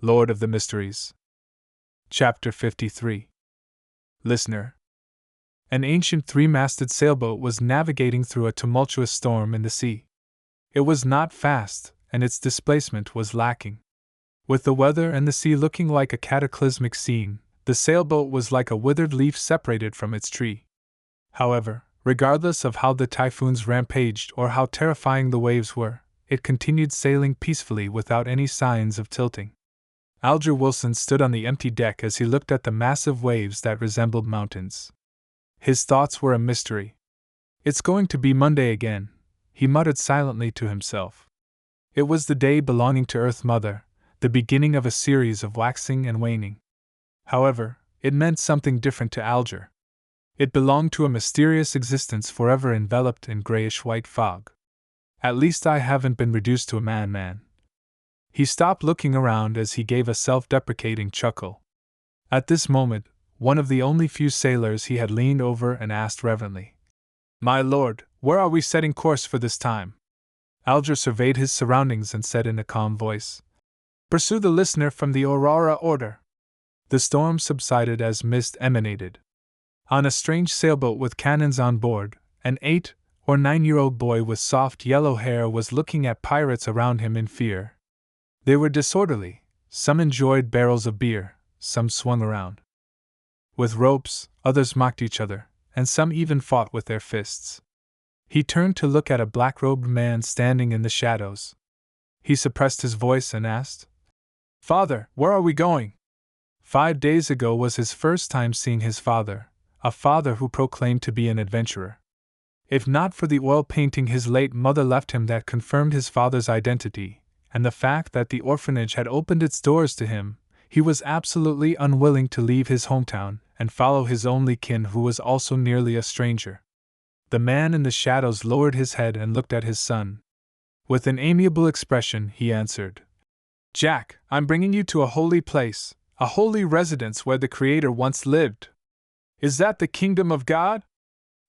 Lord of the Mysteries. Chapter 53. Listener. An ancient three-masted sailboat was navigating through a tumultuous storm in the sea. It was not fast, and its displacement was lacking. With the weather and the sea looking like a cataclysmic scene, the sailboat was like a withered leaf separated from its tree. However, regardless of how the typhoons rampaged or how terrifying the waves were, it continued sailing peacefully without any signs of tilting. Alger Wilson stood on the empty deck as he looked at the massive waves that resembled mountains. His thoughts were a mystery. "It's going to be Monday again," he muttered silently to himself. It was the day belonging to Earth Mother, the beginning of a series of waxing and waning. However, it meant something different to Alger. It belonged to a mysterious existence forever enveloped in grayish-white fog. "At least I haven't been reduced to a man." He stopped looking around as he gave a self-deprecating chuckle. At this moment, one of the only few sailors he had leaned over and asked reverently, "My lord, where are we setting course for this time?" Alger surveyed his surroundings and said in a calm voice, "Pursue the listener from the Aurora order." The storm subsided as mist emanated. On a strange sailboat with cannons on board, an 8 or 9-year-old boy with soft yellow hair was looking at pirates around him in fear. They were disorderly, some enjoyed barrels of beer, some swung around with ropes, others mocked each other, and some even fought with their fists. He turned to look at a black-robed man standing in the shadows. He suppressed his voice and asked, "Father, where are we going?" 5 days ago was his first time seeing his father, a father who proclaimed to be an adventurer. If not for the oil painting his late mother left him that confirmed his father's identity, and the fact that the orphanage had opened its doors to him, he was absolutely unwilling to leave his hometown and follow his only kin who was also nearly a stranger. The man in the shadows lowered his head and looked at his son. With an amiable expression, he answered, "Jack, I'm bringing you to a holy place, a holy residence where the Creator once lived. Is that the kingdom of God?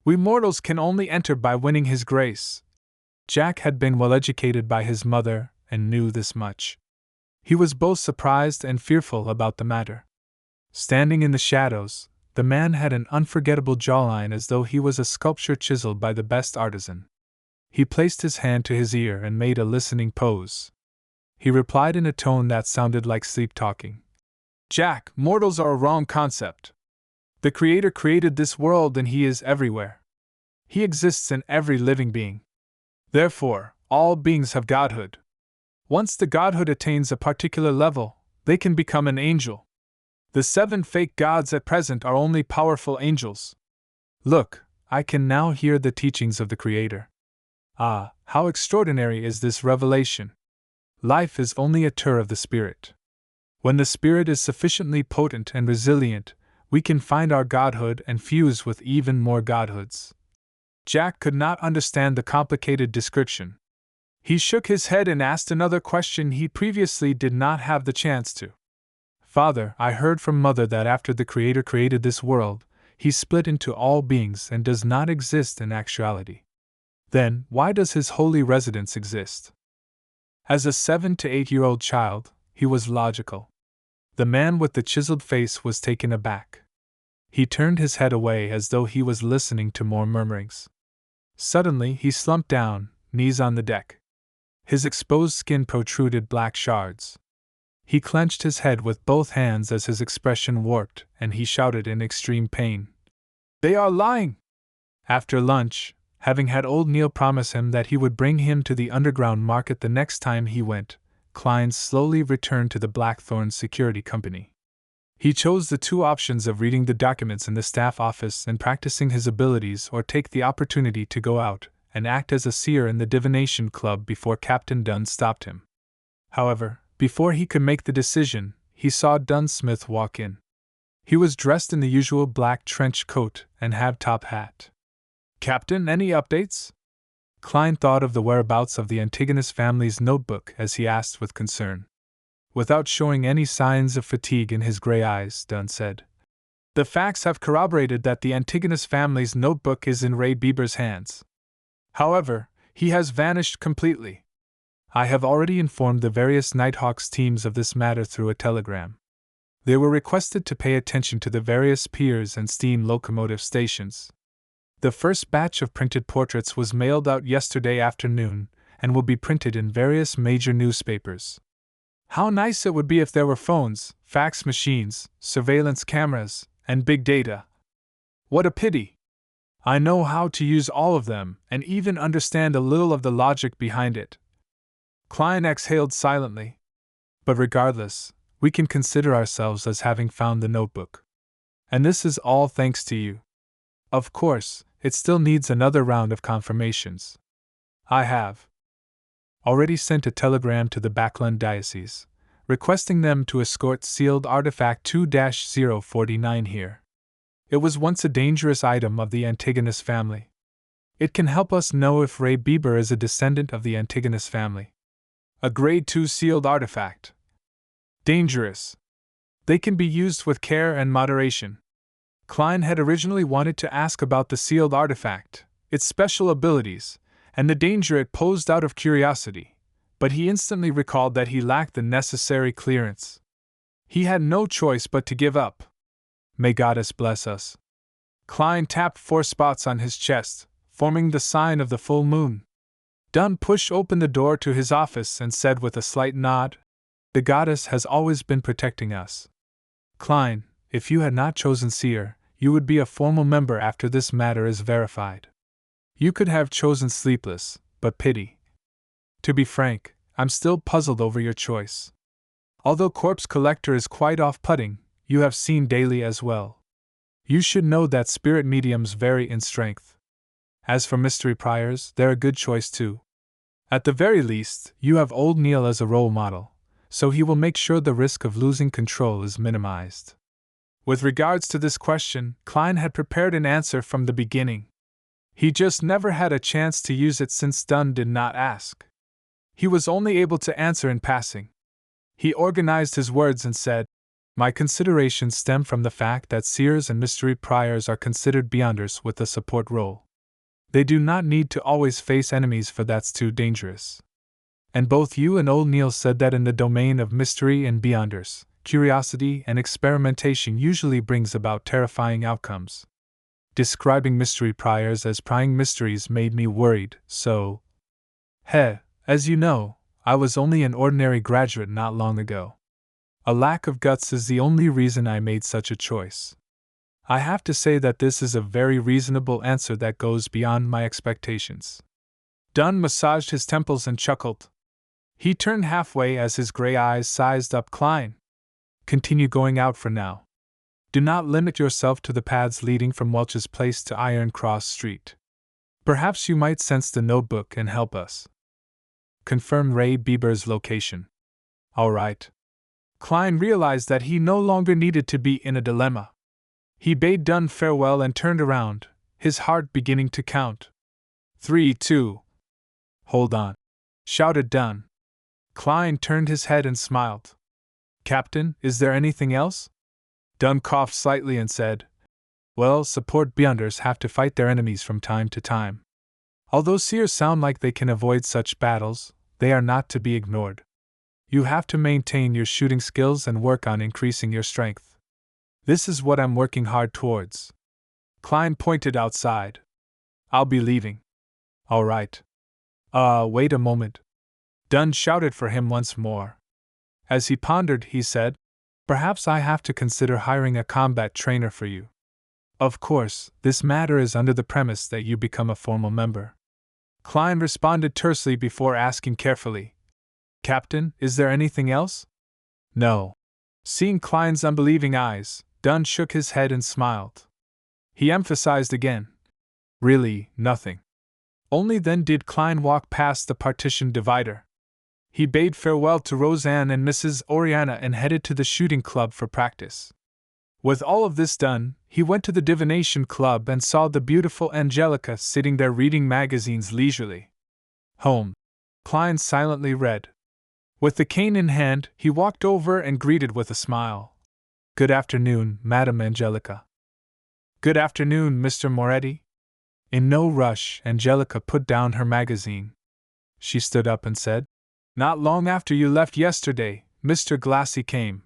We mortals can only enter by winning His grace." Jack had been well educated by his mother and knew this much. He was both surprised and fearful about the matter. Standing in the shadows, the man had an unforgettable jawline as though he was a sculpture chiseled by the best artisan. He placed his hand to his ear and made a listening pose. He replied in a tone that sounded like sleep-talking, "Jack, mortals are a wrong concept. The Creator created this world and He is everywhere. He exists in every living being. Therefore, all beings have godhood. Once the godhood attains a particular level, they can become an angel. The 7 fake gods at present are only powerful angels. Look, I can now hear the teachings of the Creator. Ah, how extraordinary is this revelation! Life is only a tour of the spirit. When the spirit is sufficiently potent and resilient, we can find our godhood and fuse with even more godhoods." Jack could not understand the complicated description. He shook his head and asked another question he previously did not have the chance to. "Father, I heard from Mother that after the Creator created this world, He split into all beings and does not exist in actuality. Then, why does His holy residence exist?" As a 7 to 8-year-old child, he was logical. The man with the chiseled face was taken aback. He turned his head away as though he was listening to more murmurings. Suddenly he slumped down, knees on the deck. His exposed skin protruded black shards. He clenched his head with both hands as his expression warped, and he shouted in extreme pain, "They are lying!" After lunch, having had old Neil promise him that he would bring him to the underground market the next time he went, Klein slowly returned to the Blackthorn Security Company. He chose the 2 options of reading the documents in the staff office and practicing his abilities, or take the opportunity to go out and act as a seer in the divination club before Captain Dunn stopped him. However, before he could make the decision, he saw Dunn Smith walk in. He was dressed in the usual black trench coat and half-top hat. "Captain, any updates?" Klein thought of the whereabouts of the Antigonus family's notebook as he asked with concern. Without showing any signs of fatigue in his gray eyes, Dunn said, "The facts have corroborated that the Antigonus family's notebook is in Ray Bieber's hands. However, he has vanished completely. I have already informed the various Nighthawks teams of this matter through a telegram. They were requested to pay attention to the various piers and steam locomotive stations. The first batch of printed portraits was mailed out yesterday afternoon and will be printed in various major newspapers. How nice it would be if there were phones, fax machines, surveillance cameras, and big data. What a pity! I know how to use all of them and even understand a little of the logic behind it. Klein exhaled silently. But regardless, we can consider ourselves as having found the notebook. And this is all thanks to you. Of course, it still needs another round of confirmations. I have already sent a telegram to the Backland Diocese, requesting them to escort sealed artifact 2-049 here. It was once a dangerous item of the Antigonus family. It can help us know if Ray Bieber is a descendant of the Antigonus family. A Grade 2 sealed artifact. Dangerous. They can be used with care and moderation. Klein had originally wanted to ask about the sealed artifact, its special abilities, and the danger it posed out of curiosity, but he instantly recalled that he lacked the necessary clearance. He had no choice but to give up. May Goddess bless us. Klein tapped 4 spots on his chest, forming the sign of the full moon. Dunn pushed open the door to his office and said with a slight nod, "The Goddess has always been protecting us. Klein, if you had not chosen Seer, you would be a formal member after this matter is verified. You could have chosen Sleepless, but pity. To be frank, I'm still puzzled over your choice. Although Corpse Collector is quite off-putting, you have seen daily as well. You should know that spirit mediums vary in strength. As for Mystery Priors, they're a good choice too. At the very least, you have Old Neil as a role model, so he will make sure the risk of losing control is minimized." With regards to this question, Klein had prepared an answer from the beginning. He just never had a chance to use it since Dunn did not ask. He was only able to answer in passing. He organized his words and said, "My considerations stem from the fact that Seers and Mystery Priors are considered Beyonders with a support role. They do not need to always face enemies, for that's too dangerous. And both you and Old Neil said that in the domain of mystery and Beyonders, curiosity and experimentation usually brings about terrifying outcomes. Describing Mystery Priors as prying mysteries made me worried, so... as you know, I was only an ordinary graduate not long ago. A lack of guts is the only reason I made such a choice. I have to say that this is a very reasonable answer that goes beyond my expectations." Dunn massaged his temples and chuckled. He turned halfway as his gray eyes sized up Klein. "Continue going out for now. Do not limit yourself to the paths leading from Welch's Place to Iron Cross Street. Perhaps you might sense the notebook and help us. Confirm Ray Bieber's location." "All right." Klein realized that he no longer needed to be in a dilemma. He bade Dunn farewell and turned around, his heart beginning to count. 3, 2. "Hold on," shouted Dunn. Klein turned his head and smiled. "Captain, is there anything else?" Dunn coughed slightly and said, "Well, support Beyonders have to fight their enemies from time to time. Although Seers sound like they can avoid such battles, they are not to be ignored. You have to maintain your shooting skills and work on increasing your strength. This is what I'm working hard towards." Klein pointed outside. "I'll be leaving." "All right." Wait a moment." Dunn shouted for him once more. As he pondered, he said, "Perhaps I have to consider hiring a combat trainer for you. Of course, this matter is under the premise that you become a formal member." Klein responded tersely before asking carefully, "Captain, is there anything else?" "No." Seeing Klein's unbelieving eyes, Dunn shook his head and smiled. He emphasized again, "Really, nothing." Only then did Klein walk past the partition divider. He bade farewell to Roseanne and Mrs. Oriana and headed to the shooting club for practice. With all of this done, he went to the divination club and saw the beautiful Angelica sitting there reading magazines leisurely. "Home," Klein silently read. With the cane in hand, he walked over and greeted with a smile. "Good afternoon, Madame Angelica." "Good afternoon, Mr. Moretti." In no rush, Angelica put down her magazine. She stood up and said, Not long after you left yesterday, Mr. Glassy came.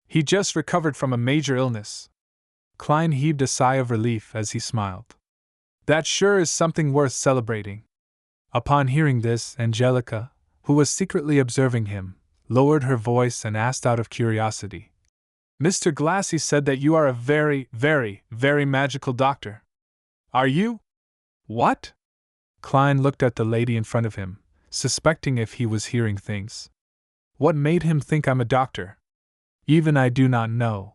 He just recovered from a major illness. Klein heaved a sigh of relief as he smiled. That sure is something worth celebrating. Upon hearing this, Angelica, who was secretly observing him, lowered her voice and asked out of curiosity. Mr. Glassy said that you are a very, very, very magical doctor. Are you? What? Klein looked at the lady in front of him, suspecting if he was hearing things. What made him think I'm a doctor? Even I do not know,